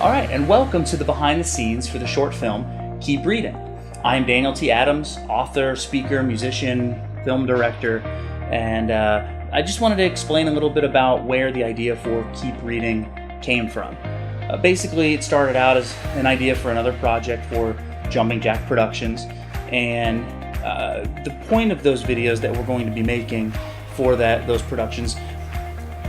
Alright, and welcome to the behind the scenes for the short film, Keep Reading. I'm Daniel T. Adams, author, speaker, musician, film director, and I just wanted to explain a little bit about where the idea for Keep Reading came from. Basically, it started out as an idea for another project for Jumping Jack Productions, and the point of those videos that we're going to be making for those productions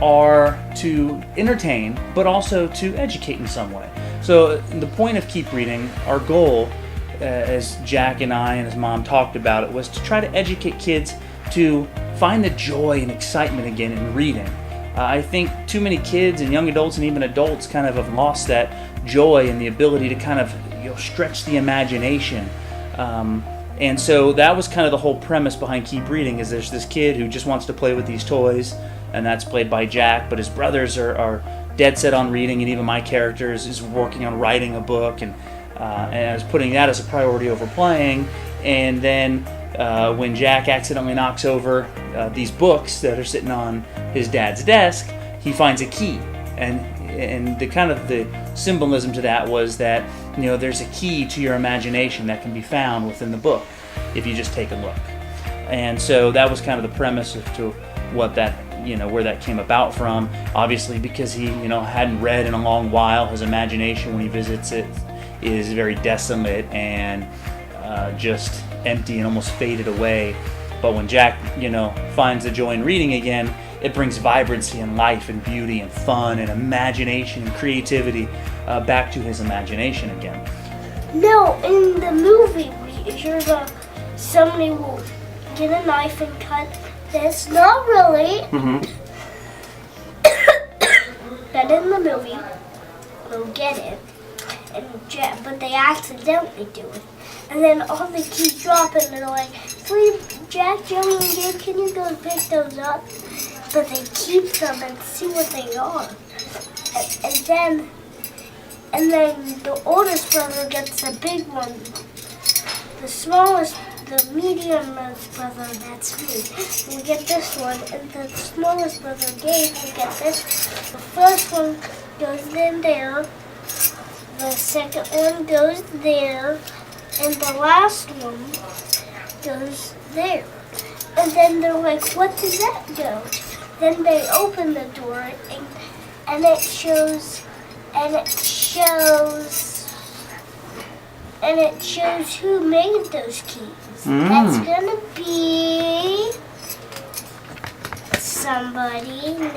are to entertain, but also to educate in some way. So the point of Keep Reading, our goal, as Jack and I and his mom talked about it, was to try to educate kids to find the joy and excitement again in reading. I think too many kids and young adults and even adults kind of have lost that joy and the ability to kind of stretch the imagination. And so that was kind of the whole premise behind Keep Reading, is there's this kid who just wants to play with these toys, and that's played by Jack, but his brothers are dead set on reading, and even my character is working on writing a book, and I was putting that as a priority over playing. And then when Jack accidentally knocks over these books that are sitting on his dad's desk, he finds a key, and the kind of the symbolism to that was that there's a key to your imagination that can be found within the book if you just take a look. And so that was kind of the premise as to what that where that came about from. Obviously, because he hadn't read in a long while, his imagination when he visits it is very desolate and just empty and almost faded away. But when Jack finds the joy in reading again, it brings vibrancy and life and beauty and fun and imagination and creativity back to his imagination again. No, in the movie, somebody will get a knife and cut this. Not really. Mm-hmm. But in the movie, they'll get it, but they accidentally do it. And then all the keys drop and they're like, "Please, Jack, Joey, and Gabe, can you go pick those up?" But they keep them and see what they are. And then the oldest brother gets the big one. The medium-most brother, that's me, will get this one, and the smallest brother, Gabe, will get this. The first one goes in there, the second one goes there, and the last one goes there. And then they're like, "What does that go?" Then they open the door, and it shows who made those keys. That's gonna be somebody named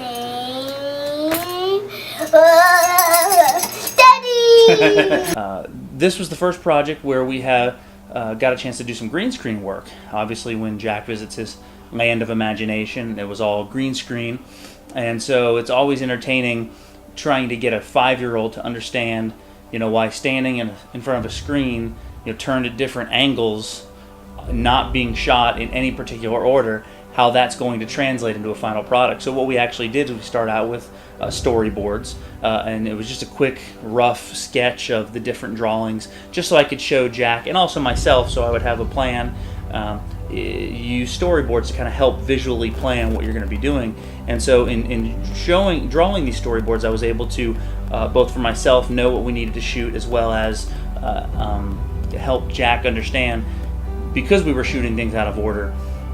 Daddy. This was the first project where we have got a chance to do some green screen work. Obviously, when Jack visits his land of imagination, it was all green screen, and so it's always entertaining trying to get a 5-year-old to understand why standing in front of a screen, turned at different angles, not being shot in any particular order, how that's going to translate into a final product. So what we actually did is we started out with storyboards, and it was just a quick, rough sketch of the different drawings, just so I could show Jack and also myself, so I would have a plan. Use storyboards to kind of help visually plan what you're going to be doing. And so in drawing these storyboards, I was able to both for myself know what we needed to shoot, as well as help Jack understand, because we were shooting things out of order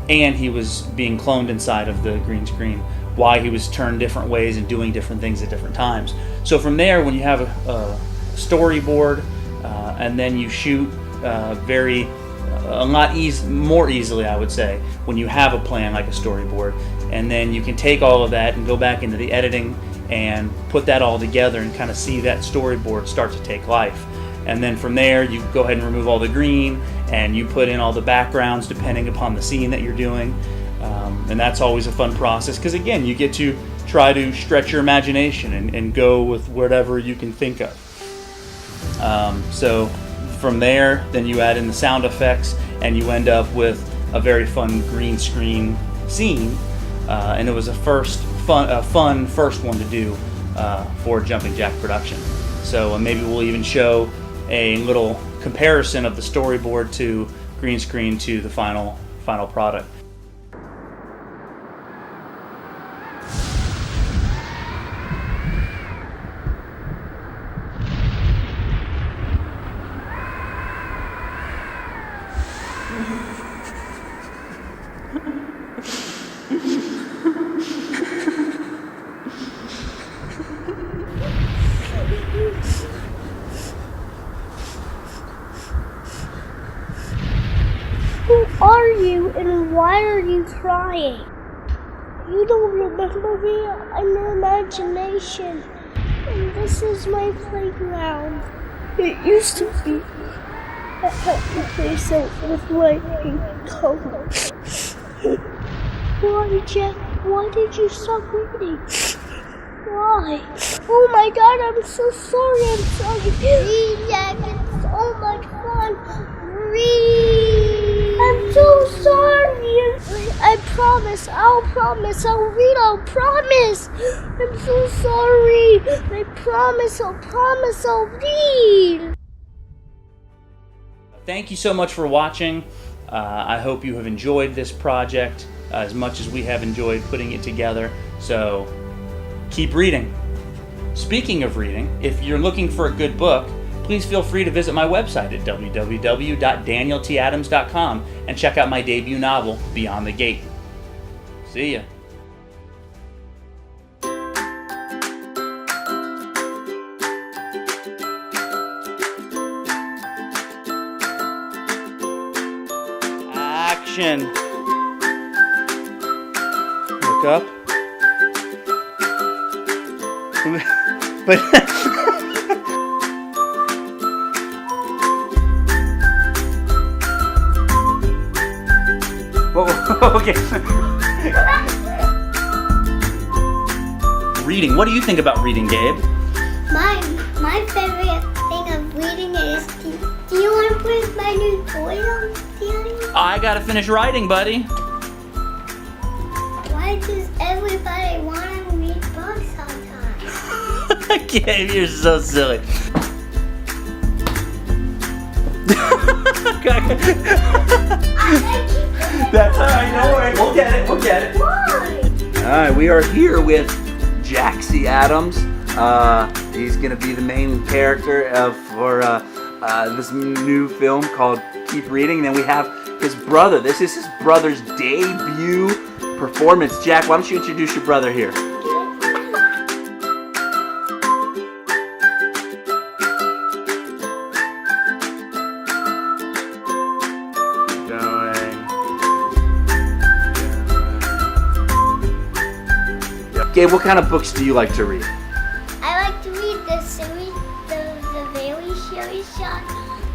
and he was being cloned inside of the green screen, why he was turned different ways and doing different things at different times. So from there, when you have a storyboard and then you shoot a lot more easily, I would say, when you have a plan like a storyboard, and then you can take all of that and go back into the editing and put that all together and kind of see that storyboard start to take life. And then from there, you go ahead and remove all the green and you put in all the backgrounds depending upon the scene that you're doing. And that's always a fun process, because again, you get to try to stretch your imagination and go with whatever you can think of. So from there, then you add in the sound effects and you end up with a very fun green screen scene. And it was a fun first one to do for Jumping Jack Production. So maybe we'll even show a little comparison of the storyboard to green screen to the final product. Why are you crying? You don't remember me? I'm an imagination. And this is my playground. It used to be. I had to play so with my pink color. Why, Jack? Why did you stop reading? Why? Oh my God, I'm so sorry. I'm sorry. Read, Jack. It's so much fun. Read. I'm so sorry. I promise. I'll promise. I'll read. I'll promise. I'm so sorry. I promise. I'll promise. I'll read. Thank you so much for watching. I hope you have enjoyed this project as much as we have enjoyed putting it together. So keep reading. Speaking of reading, if you're looking for a good book, please feel free to visit my website at www.danieltadams.com and check out my debut novel, Beyond the Gate. See ya. Action. Look up. But whoa, okay. Reading. What do you think about reading, Gabe? My favorite thing of reading is, do you want to put my new toy on, Daddy? I gotta finish writing, buddy. Why does everybody want to read books all the time? Gabe, you're so silly. That's alright, don't worry. We'll get it, we'll get it. Why? Alright, we are here with Jaxie Adams. He's gonna be the main character for this new film called Keep Reading. And then we have his brother. This is his brother's debut performance. Jack, why don't you introduce your brother here? Gabe, what kind of books do you like to read? I like to read the series, the very series shot,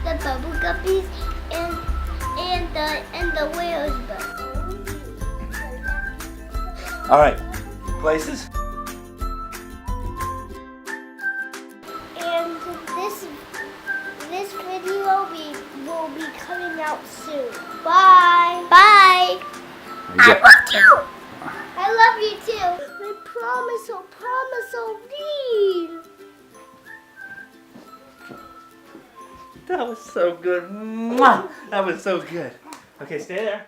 the bubble guppies, and the whales book. All right, places? And this video will be coming out soon. Bye. Bye. I love you. I love you too. I promise I'll read. That was so good. Mwah! That was so good. Okay, stay there.